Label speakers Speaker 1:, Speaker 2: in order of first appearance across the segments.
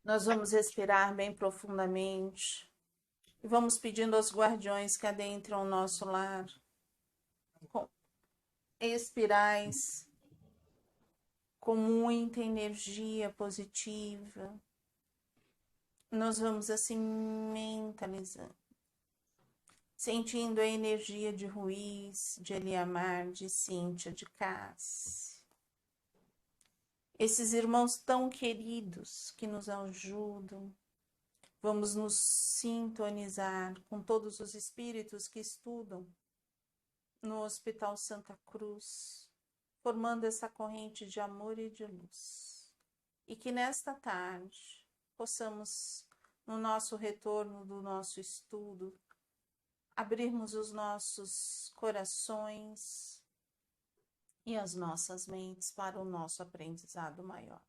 Speaker 1: Nós vamos respirar bem profundamente e vamos pedindo aos guardiões que adentram o nosso lar com espirais com muita energia positiva. Nós vamos assim mentalizando, sentindo a energia de Ruiz, de Eliamar, de Cíntia, de Cássia. Esses irmãos tão queridos que nos ajudam. Vamos nos sintonizar com todos os espíritos que estudam no Hospital Santa Cruz, formando essa corrente de amor e de luz. E que nesta tarde possamos, no nosso retorno do nosso estudo, abrirmos os nossos corações e as nossas mentes para o nosso aprendizado maior.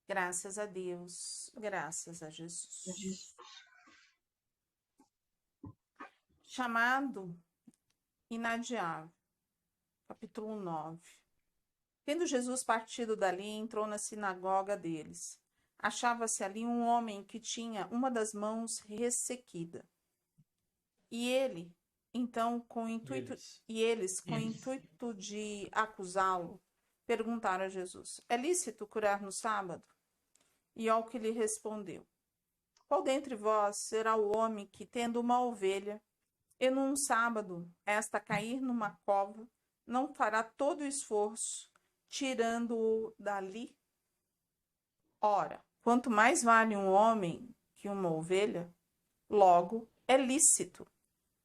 Speaker 1: Graças a Deus, graças a Jesus. Chamado inadiável, capítulo 9. Tendo Jesus partido dali, entrou na sinagoga deles. Achava-se ali um homem que tinha uma das mãos ressequida. E ele, então, com o intuito de acusá-lo, perguntaram a Jesus: é lícito curar no sábado? E ao que lhe respondeu: qual dentre vós será o homem que, tendo uma ovelha, e num sábado esta cair numa cova, não fará todo o esforço, tirando-o dali? Ora, quanto mais vale um homem que uma ovelha, logo é lícito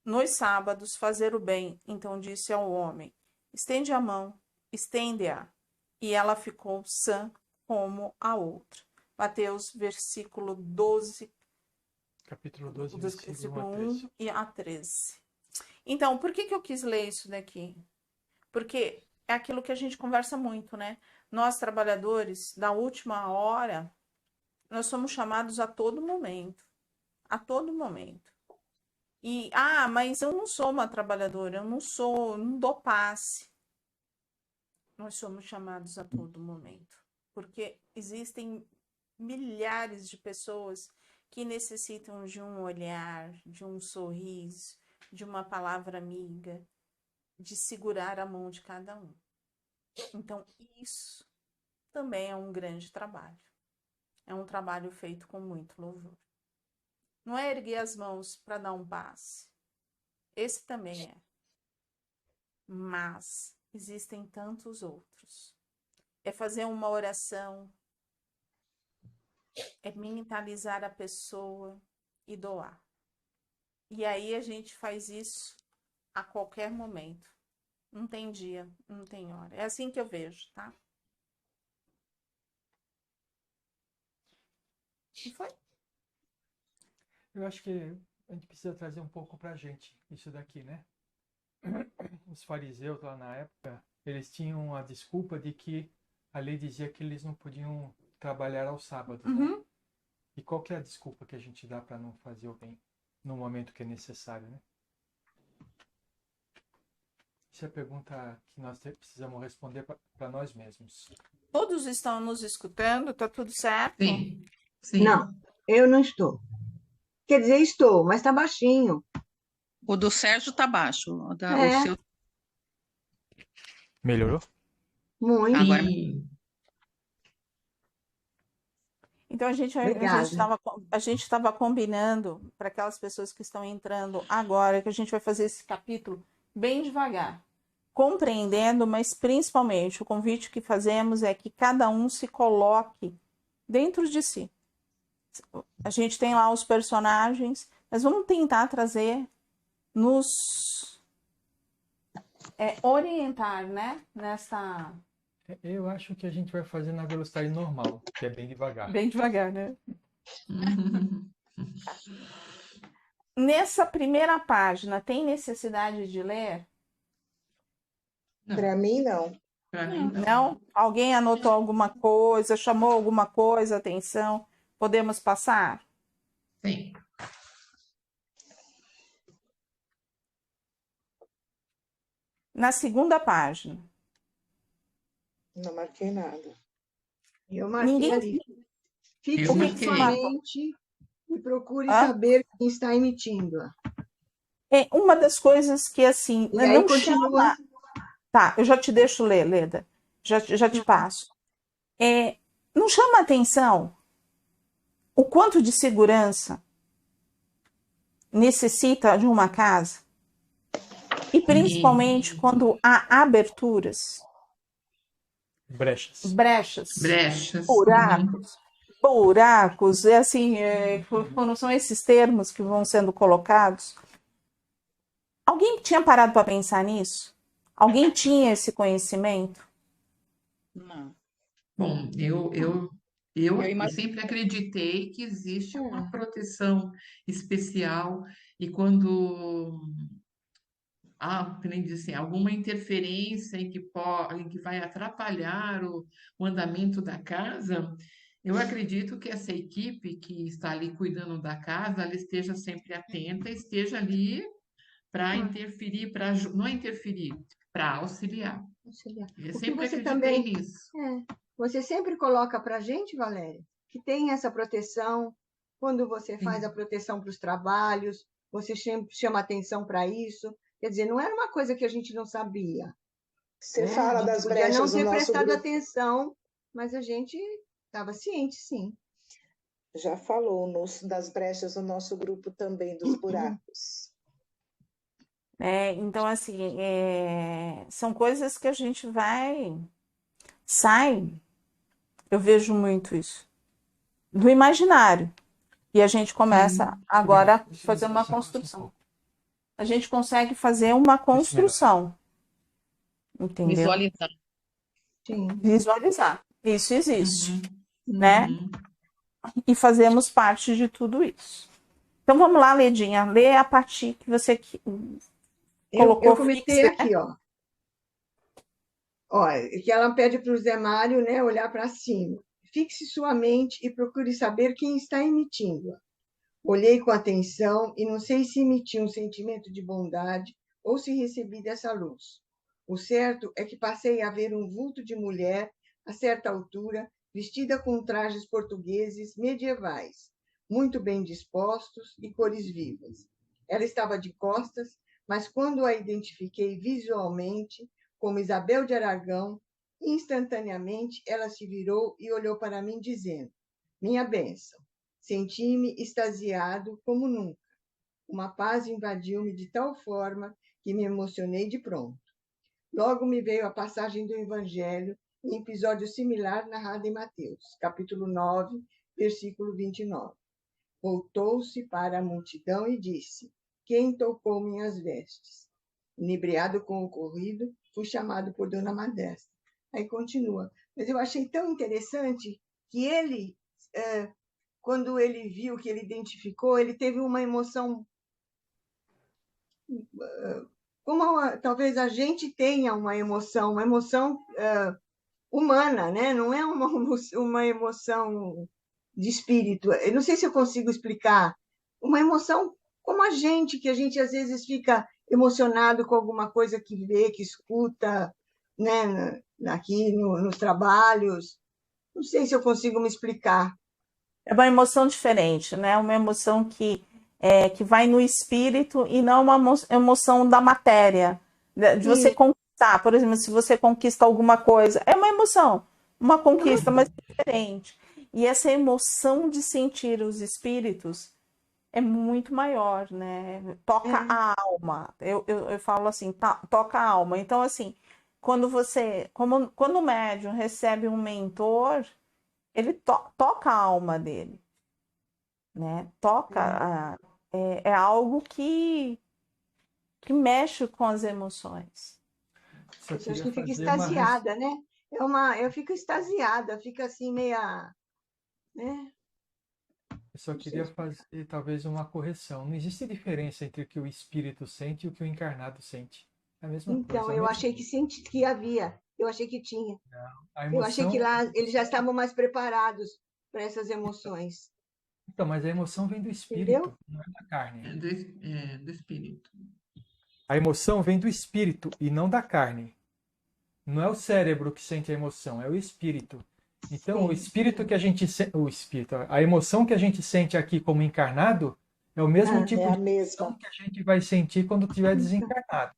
Speaker 1: nos sábados fazer o bem. Então disse ao homem: estende a mão, estende-a. E ela ficou sã como a outra. Mateus, versículo 12.
Speaker 2: Capítulo 12,
Speaker 1: versículo
Speaker 2: 1
Speaker 1: 1 e a 13. Então, por que eu quis ler isso daqui? Porque é aquilo que a gente conversa muito, né? Nós, trabalhadores da última hora, nós somos chamados a todo momento. A todo momento. E, mas eu não sou uma trabalhadora, eu não dou passe. Nós somos chamados a todo momento. Porque existem milhares de pessoas que necessitam de um olhar, de um sorriso, de uma palavra amiga, de segurar a mão de cada um. Então, isso também é um grande trabalho. É um trabalho feito com muito louvor. Não é erguer as mãos para dar um passe. Esse também é. Mas existem tantos outros. É fazer uma oração, é mentalizar a pessoa e doar. E aí a gente faz isso a qualquer momento. Não tem dia, não tem hora. É assim que eu vejo, tá? E foi?
Speaker 2: Eu acho que a gente precisa trazer um pouco pra gente isso daqui, né? Os fariseus lá na época, eles tinham a desculpa de que a lei dizia que eles não podiam trabalhar aos sábados, né? E qual que é a desculpa que a gente dá para não fazer o bem no momento que é necessário, né? Essa é a pergunta que nós precisamos responder para nós mesmos.
Speaker 1: Todos estão nos escutando? Tá tudo certo?
Speaker 3: Sim, sim.
Speaker 4: Não, eu não estou. Quer dizer, estou, mas está baixinho.
Speaker 3: O do Sérgio tá baixo. O
Speaker 4: É.
Speaker 3: seu...
Speaker 2: Melhorou?
Speaker 4: Muito.
Speaker 3: Agora,
Speaker 1: Então a gente
Speaker 4: Obrigada.
Speaker 1: estava combinando para aquelas pessoas que estão entrando agora que a gente vai fazer esse capítulo bem devagar, compreendendo, mas principalmente o convite que fazemos é que cada um se coloque dentro de si. A gente tem lá os personagens, mas vamos tentar trazer, nos orientar, né? Nessa...
Speaker 2: Eu acho que a gente vai fazer na velocidade normal, que é bem devagar.
Speaker 1: Bem devagar, né? Nessa primeira página, tem necessidade de ler?
Speaker 4: Para mim, não.
Speaker 3: para mim, não.
Speaker 1: Não? Alguém anotou alguma coisa, chamou alguma coisa, atenção? Podemos passar?
Speaker 3: Sim.
Speaker 1: Na segunda página.
Speaker 4: Não marquei nada. Eu marquei
Speaker 1: Ninguém,
Speaker 4: ali. Fixe
Speaker 3: Eu
Speaker 1: O que
Speaker 4: em
Speaker 1: que se
Speaker 4: sua
Speaker 3: marquei.
Speaker 1: marcou?
Speaker 4: mente e procure
Speaker 1: Hã?
Speaker 4: saber quem está emitindo-a.
Speaker 1: É uma das coisas que, assim,
Speaker 4: E aí
Speaker 1: não
Speaker 4: continua.
Speaker 1: chama. Tá, eu já te deixo ler, Leda. Já te passo. É, não chama atenção o quanto de segurança necessita de uma casa? E principalmente quando há aberturas,
Speaker 2: Brechas.
Speaker 1: brechas,
Speaker 3: Brechas.
Speaker 1: buracos, buracos, é assim, quando são esses termos que vão sendo colocados. Alguém tinha parado para pensar nisso? Alguém tinha esse conhecimento?
Speaker 3: Não.
Speaker 5: Bom,
Speaker 3: Eu
Speaker 5: eu
Speaker 3: imagino.
Speaker 5: sempre acreditei que existe uma
Speaker 4: É,
Speaker 5: proteção especial e quando há, que nem diz assim, alguma interferência em que vai atrapalhar o andamento da casa, eu acredito que essa equipe que está ali cuidando da casa, ela esteja sempre atenta, esteja ali para
Speaker 4: ah,
Speaker 5: interferir, não interferir, para auxiliar.
Speaker 4: auxiliar.
Speaker 5: Eu
Speaker 4: O que
Speaker 5: sempre
Speaker 4: você
Speaker 5: acreditei
Speaker 4: também,
Speaker 5: nisso.
Speaker 4: você sempre coloca para a gente, Valéria, que tem essa proteção, quando você faz a
Speaker 5: Sim.
Speaker 4: proteção para os trabalhos, você sempre chama atenção para isso. Quer dizer, não era uma coisa que a gente não sabia,
Speaker 6: Você
Speaker 4: né? A
Speaker 6: fala
Speaker 4: gente
Speaker 6: das
Speaker 4: podia não
Speaker 6: brechas no
Speaker 4: ter
Speaker 6: nosso
Speaker 4: prestado
Speaker 6: grupo.
Speaker 4: atenção, mas a gente estava ciente, sim.
Speaker 6: Já falou das brechas no nosso grupo também, dos buracos.
Speaker 1: Então, assim, são coisas que a gente sai, eu vejo muito isso, do imaginário. E a gente começa
Speaker 5: Sim.
Speaker 1: agora a
Speaker 2: Deixa
Speaker 1: fazer
Speaker 2: eu
Speaker 1: uma
Speaker 2: se afasta um
Speaker 1: construção.
Speaker 2: pouco.
Speaker 1: A gente consegue fazer uma
Speaker 2: Vê se melhora.
Speaker 1: construção, entendeu?
Speaker 3: Visualizar.
Speaker 4: Sim.
Speaker 1: Visualizar. Isso existe,
Speaker 5: Uhum,
Speaker 1: né?
Speaker 5: uhum.
Speaker 1: E fazemos parte de tudo isso. Então vamos lá, Ledinha, lê a parte que você colocou
Speaker 4: Eu comentei
Speaker 1: fixa, né?
Speaker 4: aqui, ó. Ó, que ela pede para o Zé Mário, né, olhar para cima. Fixe sua mente e procure saber quem está emitindo. Olhei com atenção e não sei se emiti um sentimento de bondade ou se recebi dessa luz. O certo é que passei a ver um vulto de mulher, a certa altura, vestida com trajes portugueses medievais, muito bem dispostos e cores vivas. Ela estava de costas, mas quando a identifiquei visualmente como Isabel de Aragão, instantaneamente ela se virou e olhou para mim dizendo: minha bênção. Senti-me extasiado como nunca. Uma paz invadiu-me de tal forma que me emocionei de pronto. Logo me veio a passagem do Evangelho, em episódio similar narrado em Mateus, capítulo 9, versículo 29. Voltou-se para a multidão e disse: quem tocou minhas vestes? Inebriado com o ocorrido, fui chamado por Dona Modesta. Aí continua. Mas eu achei tão interessante que ele, quando ele viu, que ele identificou, ele teve uma emoção, como talvez a gente tenha uma emoção humana, né? Não é uma emoção de espírito. Eu não sei se eu consigo explicar. Uma emoção como a gente, que a gente às vezes fica emocionado com alguma coisa que vê, que escuta, né? Aqui nos trabalhos. Não sei se eu consigo me explicar.
Speaker 1: É uma emoção diferente, né? Uma emoção que vai no espírito e não uma emoção da matéria, de você
Speaker 4: E
Speaker 1: conquistar. Por exemplo, se você conquista alguma coisa, é uma emoção, uma conquista, mas diferente. E essa emoção de sentir os espíritos é muito maior, né? Toca a alma. Eu falo assim, toca a alma. Então, assim, quando o médium recebe um mentor, ele toca a alma dele, né? É algo que mexe com as emoções.
Speaker 2: Só
Speaker 4: eu acho
Speaker 2: queria
Speaker 4: que fica
Speaker 2: fazer
Speaker 4: extasiada, né? Eu fico extasiada, fica assim meia, né?
Speaker 2: eu só
Speaker 4: Não sei.
Speaker 2: queria fazer talvez uma correção. Não existe diferença entre o que o espírito sente e o que o encarnado sente. É a mesma
Speaker 4: Então,
Speaker 2: coisa.
Speaker 4: eu achei que havia, eu achei que tinha.
Speaker 2: A
Speaker 4: Eu achei que
Speaker 2: emoção,
Speaker 4: lá eles já estavam mais preparados para essas emoções,
Speaker 2: então, mas a emoção vem do
Speaker 4: entendeu?
Speaker 2: espírito, não é da carne.
Speaker 5: Do espírito.
Speaker 2: A emoção vem do espírito e não da carne. Não é o cérebro que sente a emoção, é o espírito. Então, o
Speaker 4: Sim.
Speaker 2: espírito que a gente o espírito, a emoção que a gente sente aqui como encarnado é o mesmo
Speaker 4: Ah,
Speaker 2: tipo
Speaker 6: É a
Speaker 2: de emoção
Speaker 6: mesma.
Speaker 2: que a gente vai sentir quando estiver desencarnado.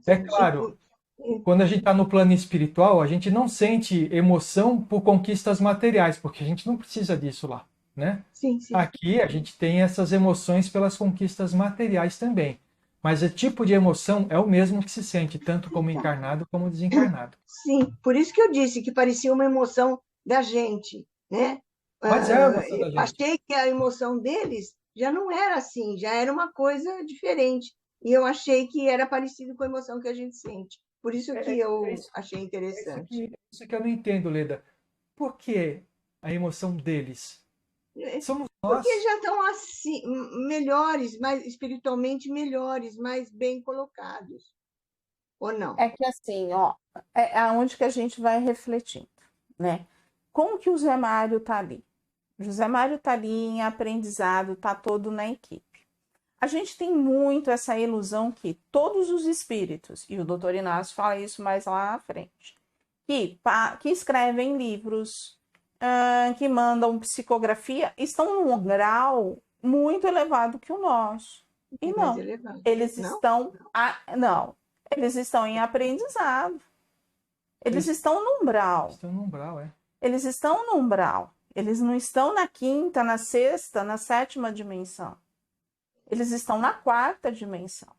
Speaker 2: É claro,
Speaker 4: tipo, é,
Speaker 2: quando a gente está no plano espiritual, a gente não sente emoção por conquistas materiais, porque a gente não precisa disso lá, né?
Speaker 4: sim, sim.
Speaker 2: Aqui a gente tem essas emoções pelas conquistas materiais também. Mas o tipo de emoção é o mesmo que se sente, tanto como
Speaker 4: Então,
Speaker 2: encarnado como desencarnado.
Speaker 4: sim, por isso que eu disse que parecia uma emoção da gente, né?
Speaker 2: Mas é a emoção
Speaker 4: Eu
Speaker 2: da gente.
Speaker 4: achei que a emoção deles já não era assim, já era uma coisa diferente. E eu achei que era parecido com a emoção que a gente sente. Por isso
Speaker 2: É,
Speaker 4: que
Speaker 2: é
Speaker 4: eu
Speaker 2: isso,
Speaker 4: achei
Speaker 2: é
Speaker 4: interessante.
Speaker 2: isso que eu não entendo, Leda. Por que a emoção deles? Somos
Speaker 4: Porque
Speaker 2: nós.
Speaker 4: já estão assim, melhores, mais espiritualmente melhores, mais bem colocados, ou não?
Speaker 1: É que assim, ó, é aonde que a gente vai refletindo, né? Como que o Zé Mário tá ali? O José Mário tá ali em aprendizado, tá todo na equipe. A gente tem muito essa ilusão que todos os espíritos, e o doutor Inácio fala isso mais lá à frente, que escrevem livros, que mandam psicografia, estão num grau muito elevado que o nosso. E
Speaker 4: Mais
Speaker 1: não,
Speaker 4: elevado.
Speaker 1: eles
Speaker 4: Não?
Speaker 1: não, eles estão em aprendizado, eles
Speaker 2: Eles
Speaker 1: estão no umbral,
Speaker 2: estão no umbral, é.
Speaker 1: eles estão no umbral, eles não estão na quinta, na sexta, na sétima dimensão, eles estão na quarta dimensão.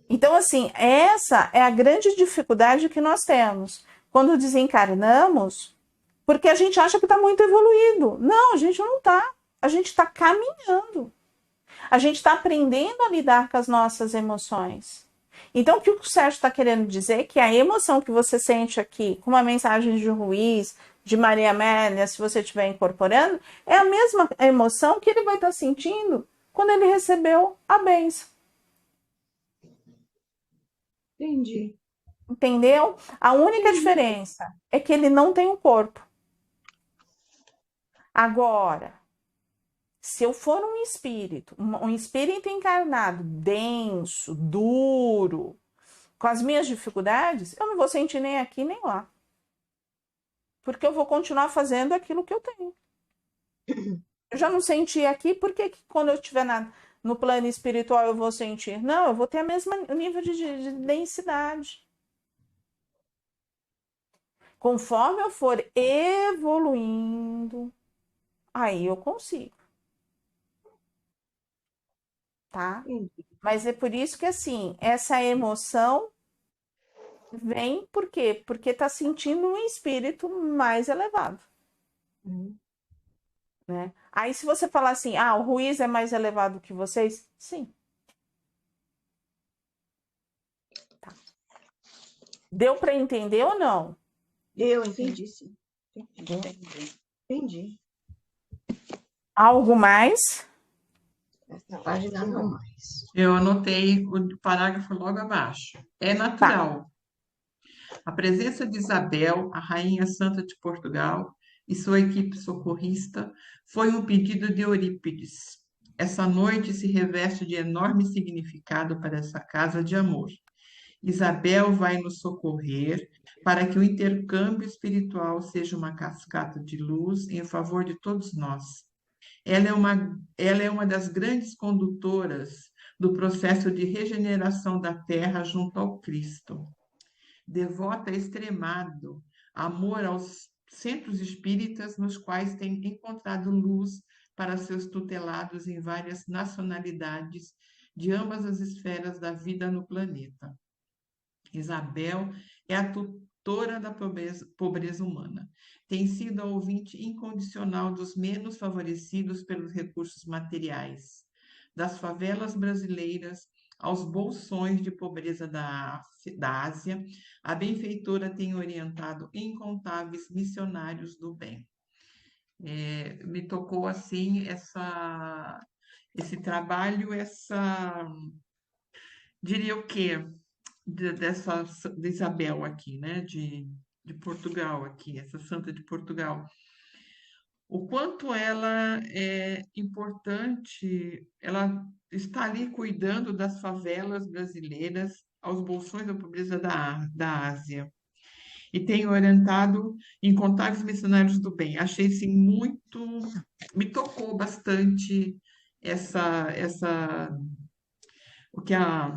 Speaker 1: Então, assim, essa é a grande dificuldade que nós temos quando desencarnamos, porque a gente acha que está muito evoluído. Não, a gente não está. A gente está caminhando. A gente está aprendendo a lidar com as nossas emoções. Então, o que o Sérgio está querendo dizer é que a emoção que você sente aqui, com uma mensagem de Ruiz, de Maria Amélia, se você estiver incorporando, é a mesma emoção que ele vai estar sentindo quando ele recebeu a bênção.
Speaker 4: Entendi.
Speaker 1: Entendeu? A única diferença é que ele não tem um corpo. Agora, se eu for um espírito encarnado, denso, duro, com as minhas dificuldades, eu não vou sentir nem aqui nem lá. Porque eu vou continuar fazendo aquilo que eu tenho. Eu já não senti aqui, por que quando eu estiver no plano espiritual eu vou sentir? Não, eu vou ter o mesmo nível de densidade. Conforme eu for evoluindo, aí eu consigo, tá?
Speaker 4: Entendi.
Speaker 1: Mas é por isso que, assim, essa emoção vem por quê? Porque tá sentindo um espírito mais elevado,
Speaker 4: Hum.
Speaker 1: né? Aí, se você falar assim, o Ruiz é mais elevado que vocês, sim. Tá. Deu para entender ou não?
Speaker 4: Eu entendi, sim.
Speaker 6: Entendi.
Speaker 4: Entendi.
Speaker 1: Algo mais?
Speaker 4: Essa página não mais.
Speaker 5: Eu anotei o parágrafo logo abaixo. É
Speaker 1: Tá.
Speaker 5: natural. A presença de Isabel, a Rainha Santa de Portugal, e sua equipe socorrista foi um pedido de Eurípides. Essa noite se reveste de enorme significado para essa casa de amor. Isabel vai nos socorrer para que o intercâmbio espiritual seja uma cascata de luz em favor de todos nós. Ela é uma das grandes condutoras do processo de regeneração da Terra junto ao Cristo. Devota extremado, amor aos centros espíritas nos quais tem encontrado luz para seus tutelados em várias nacionalidades de ambas as esferas da vida no planeta. Isabel é a tutora da pobreza humana. Tem sido a ouvinte incondicional dos menos favorecidos pelos recursos materiais, das favelas brasileiras aos bolsões de pobreza da Ásia. A benfeitora tem orientado incontáveis missionários do bem. Me tocou assim esse trabalho, diria o quê? De Isabel aqui, né? De Portugal aqui, essa santa de Portugal. O quanto ela é importante, ela está ali cuidando das favelas brasileiras aos bolsões da pobreza da Ásia. e tenho orientado incontáveis missionários do bem. Achei assim muito, me tocou bastante o que a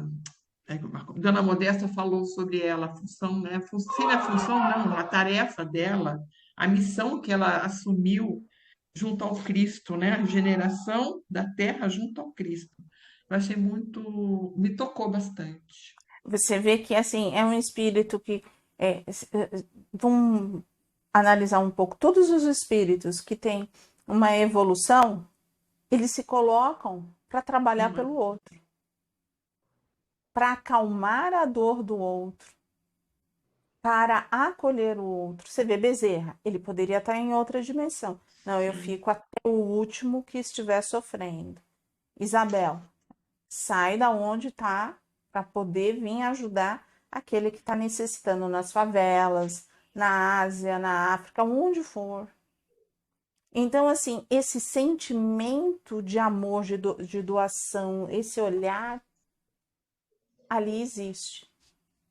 Speaker 5: Dona Modesta falou sobre ela, a função, né? Se não é a função, não, a tarefa dela, a missão que ela assumiu junto ao Cristo, né? A generação da terra junto ao Cristo. Eu achei muito, me tocou bastante.
Speaker 1: Você vê que assim é um espírito que vamos analisar um pouco. Todos os espíritos que têm uma evolução, eles se colocam para trabalhar pelo outro, para acalmar a dor do outro, para acolher o outro. Você vê Bezerra, ele poderia estar em outra dimensão. Não, eu fico até o último que estiver sofrendo. Isabel, sai da onde está para poder vir ajudar aquele que está necessitando nas favelas, na Ásia, na África, onde for. Então, assim, esse sentimento de amor, de doação, esse olhar, ali existe.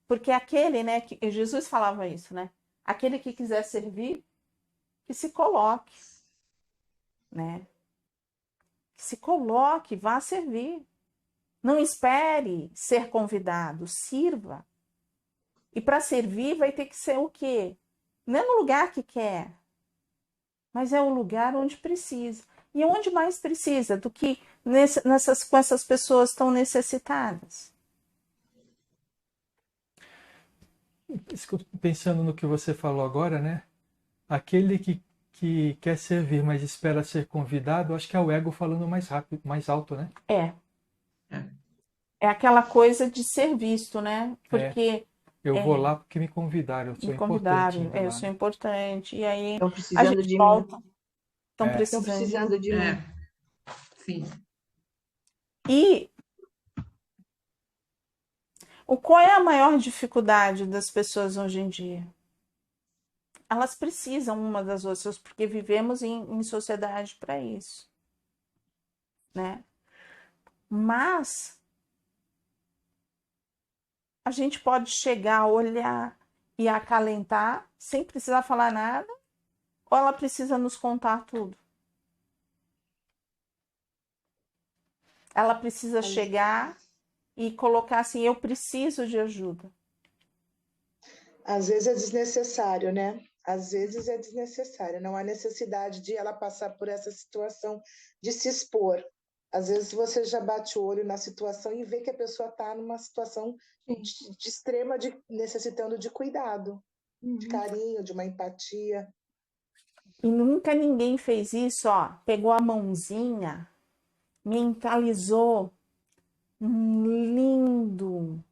Speaker 1: Porque aquele, né, que Jesus falava isso, né? Aquele que quiser servir, que se coloque, né? Que se coloque, vá servir. Não espere ser convidado, sirva. E para servir vai ter que ser o quê? Não é no lugar que quer, mas é o lugar onde precisa. E onde mais precisa do que com essas pessoas tão necessitadas.
Speaker 2: Pensando no que você falou agora, né? Aquele que quer servir, mas espera ser convidado, acho que é o ego falando mais rápido, mais alto, né?
Speaker 1: É.
Speaker 5: É.
Speaker 1: É aquela coisa de ser visto, né? Porque
Speaker 2: eu vou lá porque me convidaram, eu sou importante.
Speaker 1: Eu sou importante. E aí
Speaker 4: Estão
Speaker 1: a
Speaker 4: precisando
Speaker 1: gente
Speaker 4: de mim.
Speaker 1: volta. Estão
Speaker 4: Estão
Speaker 1: precisando.
Speaker 4: precisando de mim.
Speaker 5: Sim.
Speaker 1: E qual é a maior dificuldade das pessoas hoje em dia? Elas precisam uma das outras, porque vivemos em sociedade para isso, né? Mas a gente pode chegar, olhar e acalentar sem precisar falar nada, ou ela precisa nos contar tudo? Ela precisa chegar e colocar assim, eu preciso de ajuda.
Speaker 6: Às vezes é desnecessário, né? Às vezes é desnecessário. Não há necessidade de ela passar por essa situação de se expor. Às vezes você já bate o olho na situação e vê que a pessoa está numa situação de extrema, necessitando de cuidado, de carinho, de uma empatia.
Speaker 1: E nunca ninguém fez isso, ó. Pegou a mãozinha, mentalizou um lindo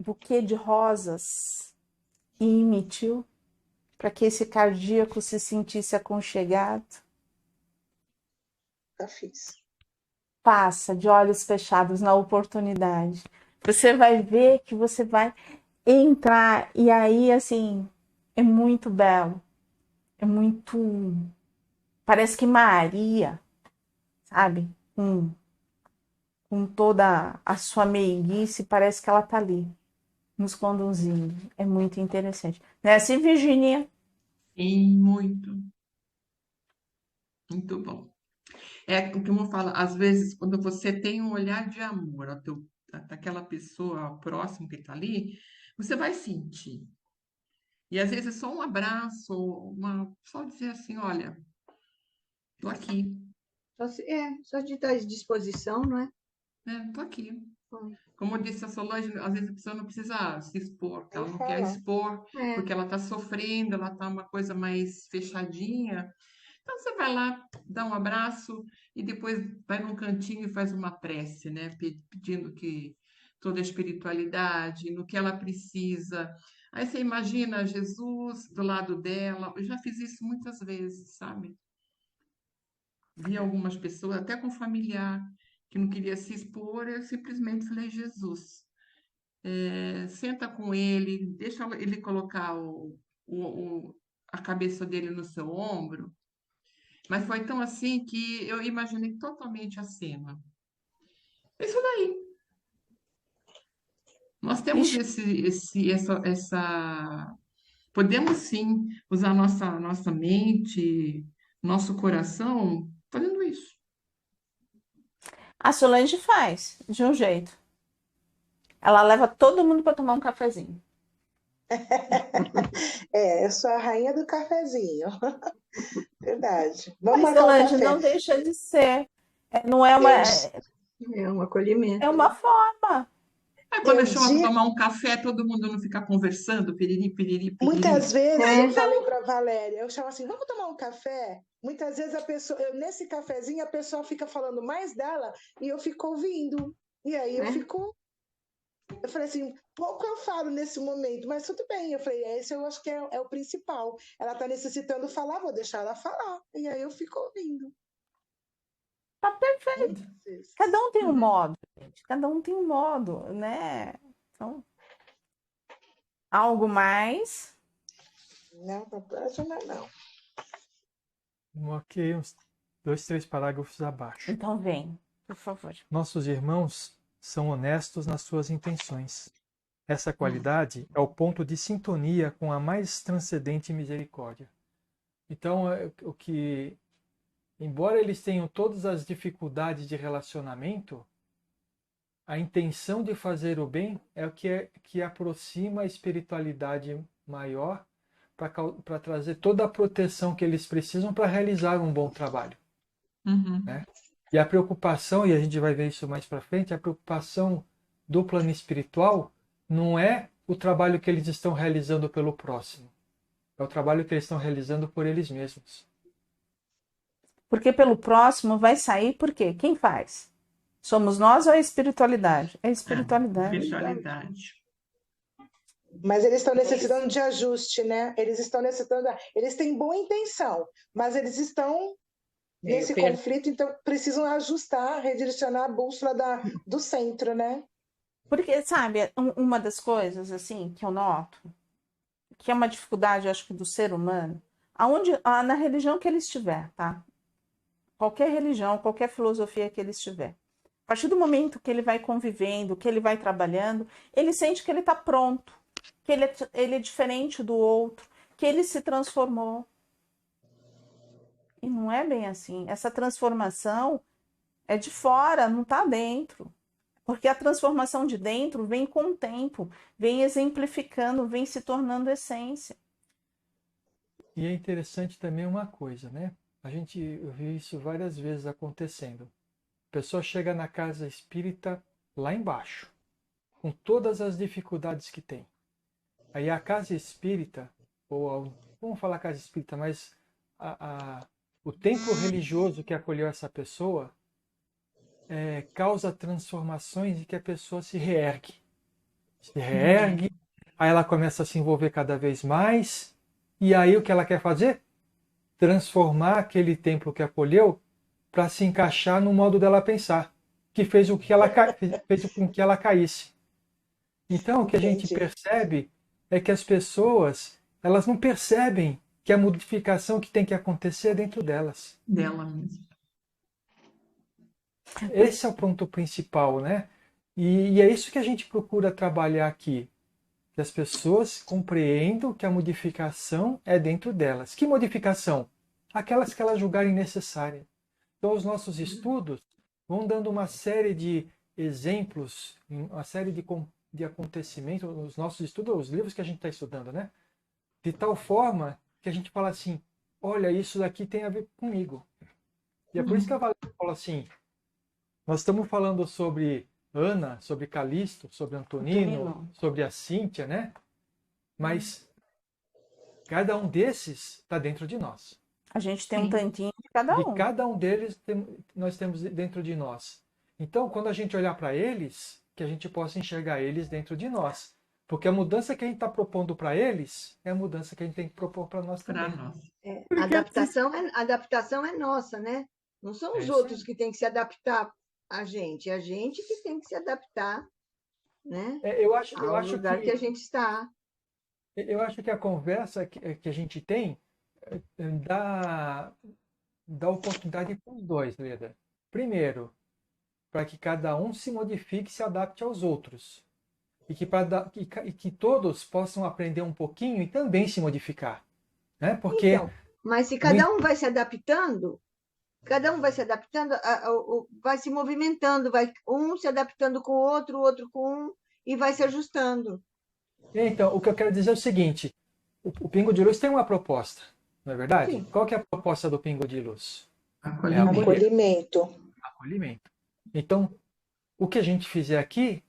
Speaker 1: buquê de rosas e emitiu para que esse cardíaco se sentisse aconchegado.
Speaker 6: Já fiz.
Speaker 1: Passa de olhos fechados na oportunidade. Você vai ver que você vai entrar e aí, assim, é muito belo. É muito... Parece que Maria, sabe? Com toda a sua meiguice, parece que ela tá ali, nos conduzindo. É muito interessante. Não é assim, Virginia?
Speaker 5: Sim, muito. Muito bom. É o que eu falo, às vezes, quando você tem um olhar de amor daquela pessoa próxima que está ali, você vai sentir. E às vezes é só um abraço, só dizer assim, olha, tô aqui,
Speaker 4: Só de estar à disposição, não é?
Speaker 5: né? Tô aqui. Como disse a Solange, às vezes a pessoa não precisa se expor, porque ela não quer expor, porque ela está sofrendo, ela está uma coisa mais fechadinha. Então você vai lá, dá um abraço e depois vai num cantinho e faz uma prece, né? Pedindo que toda a espiritualidade, no que ela precisa. Aí você imagina Jesus do lado dela. Eu já fiz isso muitas vezes, sabe? Vi algumas pessoas, até com familiar, que não queria se expor, eu simplesmente falei, Jesus, senta com ele, deixa ele colocar a cabeça dele no seu ombro. Mas foi tão assim que eu imaginei totalmente a cena. Isso daí. Nós temos essa podemos sim usar nossa mente, nosso coração fazendo isso.
Speaker 1: A Solange faz de um jeito. Ela leva todo mundo para tomar um cafezinho.
Speaker 6: Eu sou a rainha do cafezinho. Verdade. Vamos
Speaker 1: Mas,
Speaker 6: marcar um
Speaker 1: Solange,
Speaker 6: café.
Speaker 1: não deixa de ser. Não é uma,
Speaker 4: É um acolhimento.
Speaker 1: é uma forma.
Speaker 5: Aí quando
Speaker 6: Eu
Speaker 5: chama para
Speaker 6: digo,
Speaker 5: tomar um café, todo mundo não fica conversando, piriri, piriri, piriri.
Speaker 6: muitas vezes
Speaker 4: É.
Speaker 6: eu falei para Valéria, eu chamo assim, vamos tomar um café? Muitas vezes nesse cafezinho, a pessoa fica falando mais dela e eu fico ouvindo. E aí eu falei assim, pouco eu falo nesse momento, mas tudo bem. Eu falei, esse eu acho que é o principal. Ela está necessitando falar, vou deixar ela falar. E aí eu fico ouvindo.
Speaker 1: Tá perfeito.
Speaker 6: Muitas vezes.
Speaker 1: Cada um tem um modo, gente. Cada um tem um modo, né? Então, algo mais.
Speaker 6: Não, para próxima não.
Speaker 2: Ok, uns 2, 3 parágrafos abaixo.
Speaker 1: Então vem, por favor.
Speaker 2: Nossos irmãos são honestos nas suas intenções. Essa qualidade é o ponto de sintonia com a mais transcendente misericórdia. Então, o que, embora eles tenham todas as dificuldades de relacionamento, a intenção de fazer o bem é o que aproxima a espiritualidade maior para trazer toda a proteção que eles precisam para realizar um bom trabalho.
Speaker 5: Uhum.
Speaker 2: Né? E a preocupação, e a gente vai ver isso mais para frente, a preocupação do plano espiritual não é o trabalho que eles estão realizando pelo próximo. É o trabalho que eles estão realizando por eles mesmos.
Speaker 1: Porque pelo próximo vai sair, por quê? Quem faz? Somos nós ou é a espiritualidade? É a espiritualidade.
Speaker 5: Espiritualidade.
Speaker 6: Mas eles estão necessitando de ajuste, né? Eles têm boa intenção, mas eles estão nesse conflito, então precisam ajustar, redirecionar a bússola do centro, né?
Speaker 1: Porque, sabe, uma das coisas, assim, que eu noto, que é uma dificuldade, eu acho que do ser humano, na religião que ele estiver, tá? Qualquer religião, qualquer filosofia que ele estiver. A partir do momento que ele vai convivendo, que ele vai trabalhando, ele sente que ele está pronto, que ele é diferente do outro, que ele se transformou. E não é bem assim. Essa transformação é de fora, não está dentro. Porque a transformação de dentro vem com o tempo, vem exemplificando, vem se tornando essência.
Speaker 2: E é interessante também uma coisa, né? Eu vi isso várias vezes acontecendo. A pessoa chega na casa espírita lá embaixo, com todas as dificuldades que tem. Aí a casa espírita, vamos falar casa espírita, mas o templo religioso que acolheu essa pessoa causa transformações em que a pessoa se reergue. Se reergue, aí ela começa a se envolver cada vez mais, e aí o que ela quer fazer? Transformar aquele templo que acolheu para se encaixar no modo dela pensar, que fez com que ela caísse. Então, o que a gente percebe é que as pessoas, elas não percebem que a modificação que tem que acontecer é dentro delas.
Speaker 5: Dela mesmo.
Speaker 2: Esse é o ponto principal, né? E é isso que a gente procura trabalhar aqui. Que as pessoas compreendam que a modificação é dentro delas. Que modificação? Aquelas que elas julgarem necessárias. Então, os nossos estudos vão dando uma série de exemplos, uma série de acontecimentos, os nossos estudos, os livros que a gente está estudando, né? De tal forma que a gente fala assim, olha, isso daqui tem a ver comigo. E é por isso que a Valéria fala assim, nós estamos falando sobre Ana, sobre Calixto, sobre Antonino, sobre a Cíntia, né? Mas cada um desses está dentro de nós.
Speaker 1: A gente tem um tantinho de cada um.
Speaker 2: De cada um deles nós temos dentro de nós. Então, quando a gente olhar para eles, que a gente possa enxergar eles dentro de nós. Porque a mudança que a gente está propondo para eles é a mudança que a gente tem que propor para nós também.
Speaker 4: A adaptação é nossa, né? Não são os outros que têm que se adaptar a gente. É a gente que tem que se adaptar, né?
Speaker 2: Eu acho
Speaker 4: lugar que a gente está.
Speaker 2: Eu acho que a conversa que a gente tem dá oportunidade para os dois, Leda. Primeiro, para que cada um se modifique e se adapte aos outros. e que todos possam aprender um pouquinho e também se modificar, né? Porque
Speaker 4: Então, mas se cada um vai se adaptando, vai se movimentando, vai um se adaptando com o outro com um, e vai se ajustando.
Speaker 2: então, o que eu quero dizer é o seguinte: o Pingo de Luz tem uma proposta, não é verdade?
Speaker 4: Sim.
Speaker 2: Qual que é a proposta do Pingo de Luz? É
Speaker 5: Acolhimento.
Speaker 2: acolher,
Speaker 6: Acolhimento.
Speaker 2: acolhimento. Então, o que a gente fizer aqui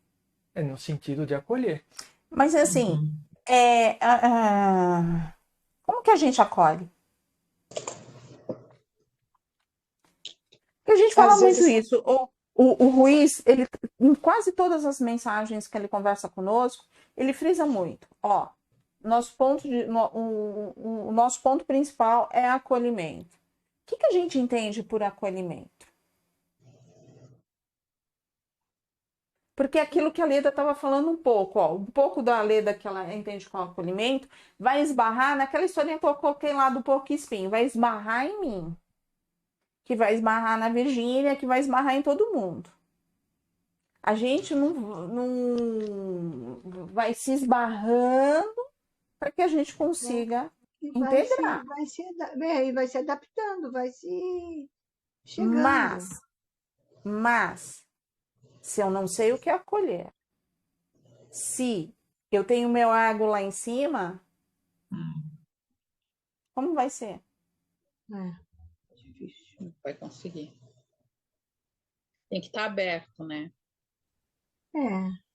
Speaker 2: é no sentido de acolher.
Speaker 1: Mas assim,
Speaker 5: Uhum.
Speaker 1: como que a gente acolhe? Porque a gente fala
Speaker 6: Às
Speaker 1: muito
Speaker 6: vezes,
Speaker 1: isso. O Ruiz, ele, em quase todas as mensagens que ele conversa conosco, ele frisa muito. Ó, o nosso ponto principal é acolhimento. O que a gente entende por acolhimento? Porque aquilo que a Leda estava falando um pouco da Leda que ela entende com acolhimento, vai esbarrar naquela historinha que eu coloquei lá do porco espinho, vai esbarrar em mim, que vai esbarrar na Virgínia, que vai esbarrar em todo mundo. A gente não vai se esbarrando para que a gente consiga
Speaker 4: E
Speaker 1: integrar.
Speaker 4: vai se adaptando, vai se chegando.
Speaker 1: Mas, se eu não sei o que é acolher, se eu tenho meu ego lá em cima, como vai ser?
Speaker 3: Difícil, não vai conseguir. Tem que estar aberto, né?
Speaker 4: É.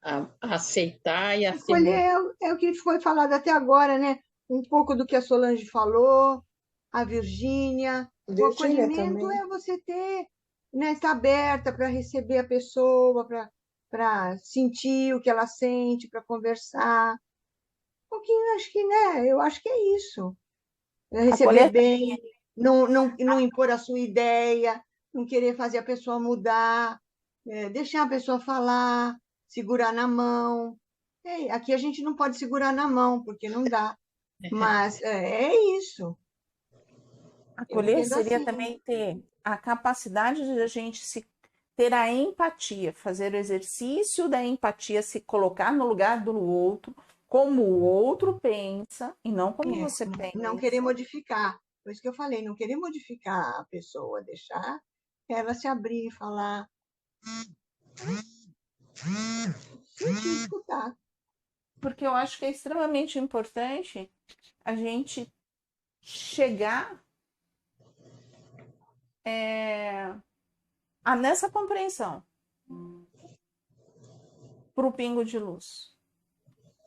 Speaker 3: A aceitar e a se
Speaker 4: Acolher é o que foi falado até agora, né? Um pouco do que a Solange falou, a Virgínia. O
Speaker 6: Virgínia
Speaker 4: acolhimento
Speaker 6: também.
Speaker 4: é você ter, né, estar aberta para receber a pessoa, para sentir o que ela sente, para conversar. Um pouquinho, acho que, né? Eu acho que é isso. Receber
Speaker 1: Acolher
Speaker 4: bem, não impor a sua ideia, não querer fazer a pessoa mudar, deixar a pessoa falar, segurar na mão. Aqui a gente não pode segurar na mão, porque não dá. Mas é isso. Eu
Speaker 1: Acolher
Speaker 4: entendo
Speaker 1: seria
Speaker 4: assim.
Speaker 1: também ter a capacidade de a gente ter a empatia, fazer o exercício da empatia, se colocar no lugar do outro, como o outro pensa e não como você
Speaker 4: Não querer
Speaker 1: pensa.
Speaker 4: modificar. Por isso que eu falei, não querer modificar a pessoa, deixar ela se abrir e falar. Sentir, escutar.
Speaker 1: Porque eu acho que é extremamente importante a gente chegar nessa compreensão para o pingo de luz.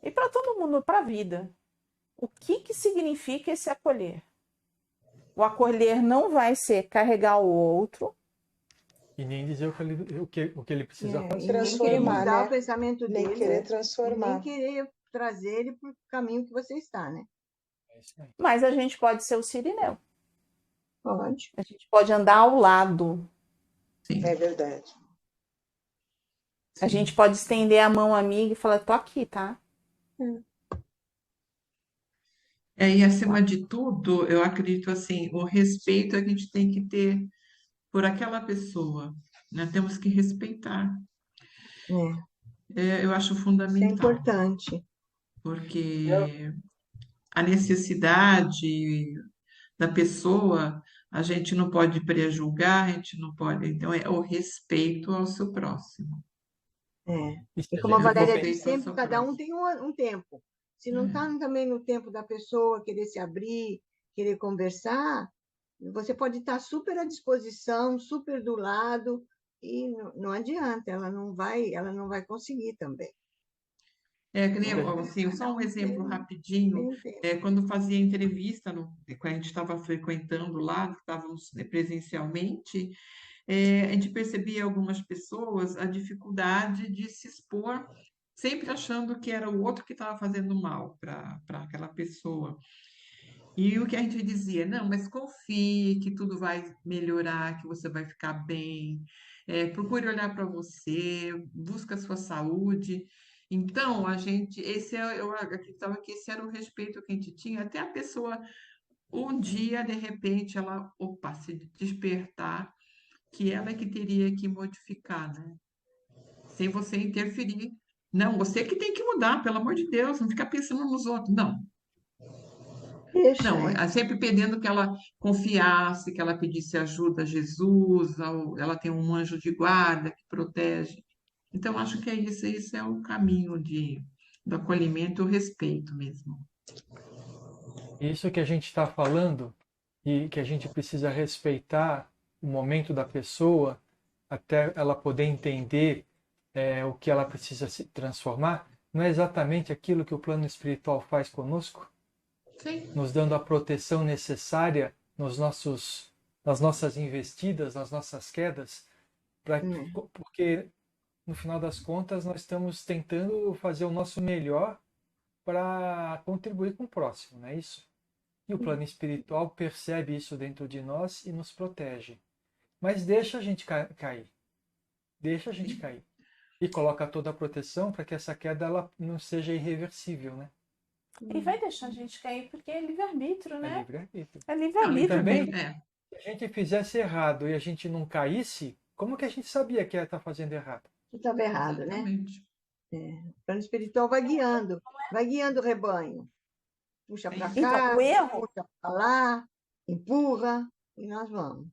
Speaker 1: E para todo mundo, para a vida. O que significa esse acolher? O acolher não vai ser carregar o outro.
Speaker 2: E nem dizer o que ele precisa
Speaker 4: E
Speaker 2: fazer.
Speaker 4: nem querer
Speaker 6: Transformar,
Speaker 4: mudar
Speaker 6: né?
Speaker 4: o pensamento
Speaker 6: Nem
Speaker 4: dele.
Speaker 6: querer
Speaker 4: E nem
Speaker 6: transformar.
Speaker 4: querer trazer ele para o caminho que você está, né?
Speaker 2: É isso aí.
Speaker 1: Mas a gente pode ser o Cirineu.
Speaker 4: Pode.
Speaker 1: A gente pode andar ao lado.
Speaker 5: Sim,
Speaker 6: É verdade.
Speaker 1: A
Speaker 5: sim.
Speaker 1: gente pode estender a mão amiga e falar, tô aqui, tá?
Speaker 5: E acima de tudo, eu acredito assim, o respeito a gente tem que ter por aquela pessoa, né? Temos que respeitar. Eu acho
Speaker 4: Isso é
Speaker 5: fundamental,
Speaker 4: importante.
Speaker 5: porque a necessidade da pessoa a gente não pode prejulgar, a gente não pode. Então, é o respeito ao seu próximo.
Speaker 2: E se
Speaker 4: E
Speaker 2: a
Speaker 4: como a
Speaker 2: gente for
Speaker 4: Valéria diz
Speaker 5: Respeito ao
Speaker 4: sempre,
Speaker 5: seu
Speaker 4: cada um
Speaker 5: próximo.
Speaker 4: tem um tempo. Se não está também no tempo da pessoa querer se abrir, querer conversar, você pode estar super à disposição, super do lado, e não adianta, ela não vai conseguir também.
Speaker 5: Que nem, assim, só um exemplo rapidinho.
Speaker 4: Tem um tempo.
Speaker 5: Quando fazia entrevista, quando a gente estava frequentando lá, estávamos presencialmente, a gente percebia algumas pessoas a dificuldade de se expor, sempre achando que era o outro que estava fazendo mal para aquela pessoa. E o que a gente dizia, não, mas confie que tudo vai melhorar, que você vai ficar bem, procure olhar para você, busca a sua saúde. Então, eu acreditava que esse era o respeito que a gente tinha, até a pessoa, um dia, de repente, ela, opa, se despertar, que ela é que teria que modificar, né? Sem você interferir Não, você que tem que mudar, pelo amor de Deus, não fica pensando nos outros. Não,
Speaker 4: Deixa,
Speaker 5: não,
Speaker 4: é.
Speaker 5: sempre pedindo que ela confiasse, que ela pedisse ajuda a Jesus, ela tem um anjo de guarda que protege. Então, acho que é isso, esse é o caminho do acolhimento e o respeito mesmo.
Speaker 2: Isso que a gente está falando e que a gente precisa respeitar o momento da pessoa até ela poder entender o que ela precisa se transformar, não é exatamente aquilo que o plano espiritual faz conosco?
Speaker 5: Sim.
Speaker 2: Nos dando a proteção necessária nas nossas investidas, nas nossas quedas, porque no final das contas nós estamos tentando fazer o nosso melhor para contribuir com o próximo, não é isso? E o plano espiritual percebe isso dentro de nós e nos protege. Mas deixa a gente cair. Deixa a gente cair. E coloca toda a proteção para que essa queda ela não seja irreversível, né?
Speaker 1: E vai deixar a gente cair porque é livre-arbítrio,
Speaker 2: É
Speaker 1: né?
Speaker 2: livre-arbítrio.
Speaker 1: É
Speaker 2: E
Speaker 1: livre-arbítrio.
Speaker 2: também,
Speaker 5: É.
Speaker 2: se a gente fizesse errado e a gente não caísse, como que a gente sabia que ia estar fazendo errado?
Speaker 4: Estava errado, né?
Speaker 5: Exatamente.
Speaker 4: O plano espiritual vai guiando o rebanho. Puxa para
Speaker 5: Então,
Speaker 4: cá,
Speaker 1: o erro-
Speaker 4: puxa para lá, empurra, e nós vamos.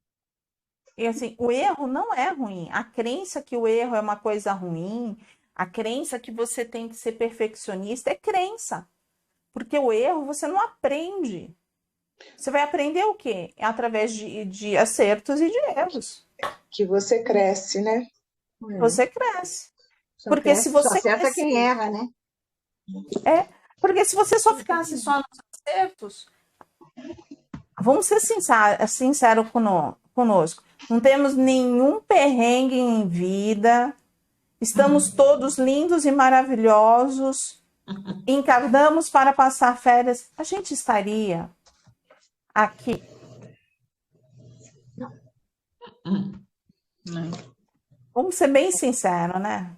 Speaker 1: E assim, o erro não é ruim. A crença que o erro é uma coisa ruim, a crença que você tem que ser perfeccionista é crença. Porque o erro você não aprende. Você vai aprender o quê? Através de acertos e de erros.
Speaker 6: Que você cresce, né?
Speaker 1: Você cresce.
Speaker 4: Só
Speaker 1: Porque
Speaker 4: cresce,
Speaker 1: se você
Speaker 4: só acerta
Speaker 1: crescer-
Speaker 4: quem erra, né?
Speaker 1: Porque se você só ficasse só nos acertos, vamos ser sinceros conosco. Não temos nenhum perrengue em vida. Estamos todos lindos e maravilhosos. Encarnamos para passar férias. A gente estaria aqui. Vamos ser bem sinceros, né?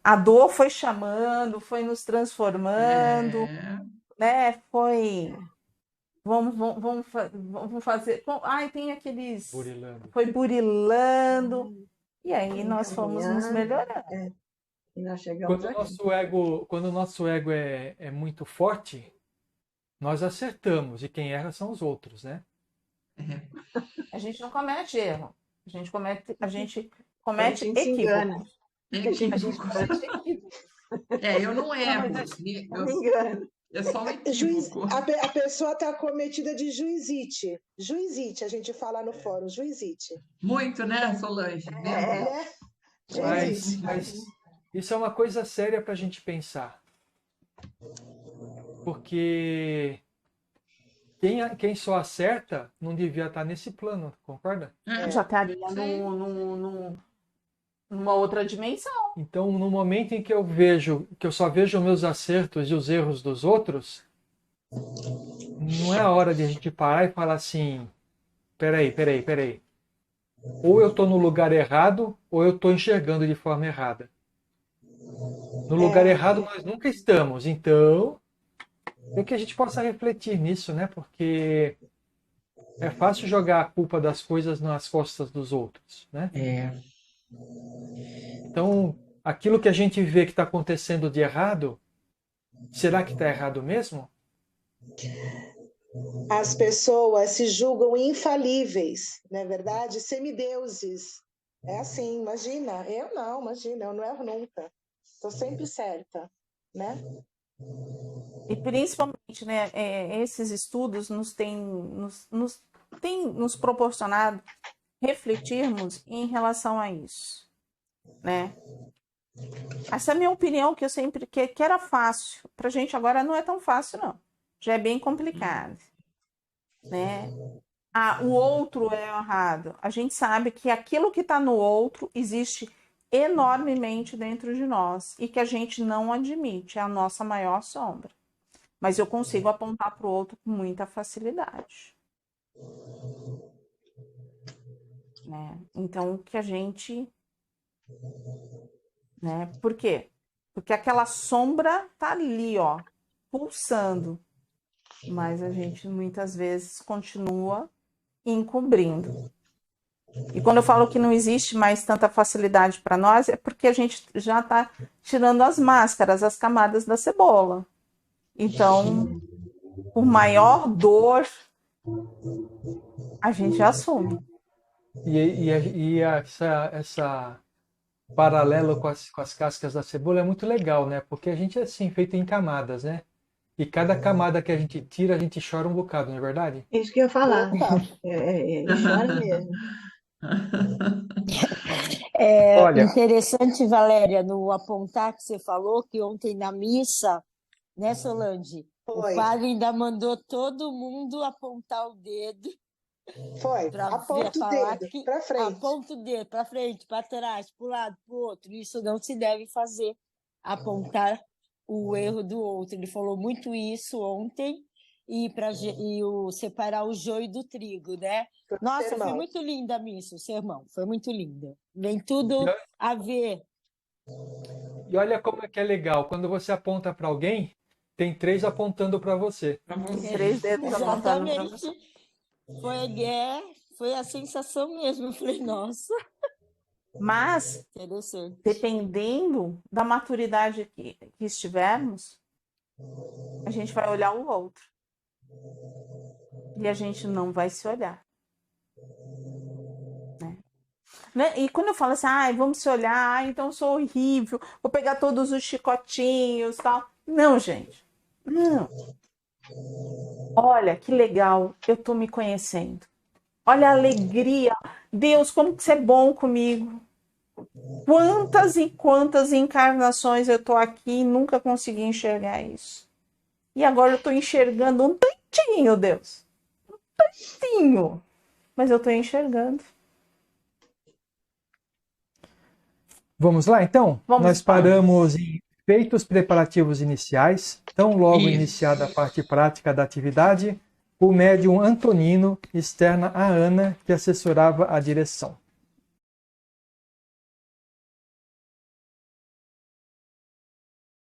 Speaker 1: A dor foi chamando, foi nos transformando, né? Foi. Vamos fazer. Ai, tem aqueles.
Speaker 2: Burilando.
Speaker 1: Foi burilando. E aí nós fomos nos melhorando.
Speaker 4: E nós chegamos
Speaker 2: Quando
Speaker 4: aqui.
Speaker 2: o nosso ego é muito forte, nós acertamos e quem erra são os outros, né?
Speaker 1: A gente não comete erro. A gente comete
Speaker 4: A gente se
Speaker 1: equívoco.
Speaker 4: engana. A gente
Speaker 5: Equívoco.
Speaker 4: comete equívoco.
Speaker 5: Eu não erro.
Speaker 4: Não me engano.
Speaker 5: É só um equívoco.
Speaker 6: A pessoa está cometida de juizite. Juizite, a gente fala no fórum, juizite.
Speaker 5: Muito, né, Solange?
Speaker 6: Né?
Speaker 2: Mas isso é uma coisa séria para a gente pensar. Porque quem só acerta não devia estar nesse plano, concorda?
Speaker 1: Já estaria
Speaker 5: Sim.
Speaker 1: numa outra dimensão.
Speaker 2: Então, no momento em que eu só vejo meus acertos e os erros dos outros, não é a hora de a gente parar e falar assim, peraí. Ou eu estou no lugar errado, ou eu estou enxergando de forma errada. No lugar errado nós nunca estamos, então é que a gente possa refletir nisso, né? Porque é fácil jogar a culpa das coisas nas costas dos outros, né? Então, aquilo que a gente vê que está acontecendo de errado, será que está errado mesmo?
Speaker 6: As pessoas se julgam infalíveis, não é verdade? Semideuses. É assim, imagina. Eu não erro nunca. Estou sempre certa, né?
Speaker 1: E principalmente, né, esses estudos nos têm nos proporcionado refletirmos em relação a isso, né? Essa é a minha opinião, que eu sempre que era fácil. Pra gente agora não é tão fácil, não. Já é bem complicado, né? O outro é errado. A gente sabe que aquilo que está no outro existe enormemente dentro de nós e que a gente não admite, é a nossa maior sombra. Mas eu consigo apontar para o outro com muita facilidade. Né? Então, que a gente... Né? Por quê? Porque aquela sombra tá ali, ó, pulsando. Mas a gente muitas vezes continua encobrindo. E quando eu falo que não existe mais tanta facilidade para nós, é porque a gente já está tirando as máscaras, as camadas da cebola. Então, por maior dor, a gente assume.
Speaker 2: E essa paralelo com as cascas da cebola é muito legal, né? Porque a gente é assim, feito em camadas, né? E cada camada que a gente tira, a gente chora um bocado, não é verdade?
Speaker 4: Isso que eu ia falar.
Speaker 6: Opa,
Speaker 4: Chora mesmo.
Speaker 7: É
Speaker 2: Olha,
Speaker 7: interessante, Valéria, no apontar que você falou, que ontem na missa, né, Solange? O
Speaker 6: foi,
Speaker 7: padre ainda mandou todo mundo apontar o dedo
Speaker 6: foi.
Speaker 7: para
Speaker 6: Aponta o
Speaker 7: falar
Speaker 6: dedo
Speaker 7: que
Speaker 6: para frente.
Speaker 7: aponta o dedo para frente, para trás, para o lado, para o outro. Isso não se deve fazer, apontar o erro do outro. Ele falou muito isso ontem e separar o joio do trigo, né?
Speaker 6: Foi o
Speaker 7: Nossa, foi
Speaker 6: sermão.
Speaker 7: muito linda a missa, o sermão, foi muito linda. Vem tudo a ver.
Speaker 2: e olha como é que é legal. Quando você aponta para alguém, tem 3 apontando para você.
Speaker 5: Para você.
Speaker 1: 3 dedos apontando para você.
Speaker 7: Exatamente. Foi a sensação mesmo. Eu falei, nossa,
Speaker 1: Mas,
Speaker 7: interessante.
Speaker 1: dependendo da maturidade que estivermos, a gente vai olhar o outro. E a gente não vai se olhar. Né? E quando eu falo assim, vamos se olhar, então eu sou horrível, vou pegar todos os chicotinhos e tal. Não, gente. Não. Olha, que legal, eu tô me conhecendo. Olha a alegria. Deus, como que você é bom comigo. Quantas e quantas encarnações eu tô aqui e nunca consegui enxergar isso. E agora eu tô enxergando um tantinho, Deus. Um tantinho. Mas eu tô enxergando.
Speaker 2: Vamos lá, então?
Speaker 1: Vamos
Speaker 2: Nós
Speaker 1: lá.
Speaker 2: paramos em feitos preparativos iniciais. Tão logo
Speaker 5: Isso.
Speaker 2: iniciada a parte prática da atividade, o médium Antonino externa a Ana, que assessorava a direção.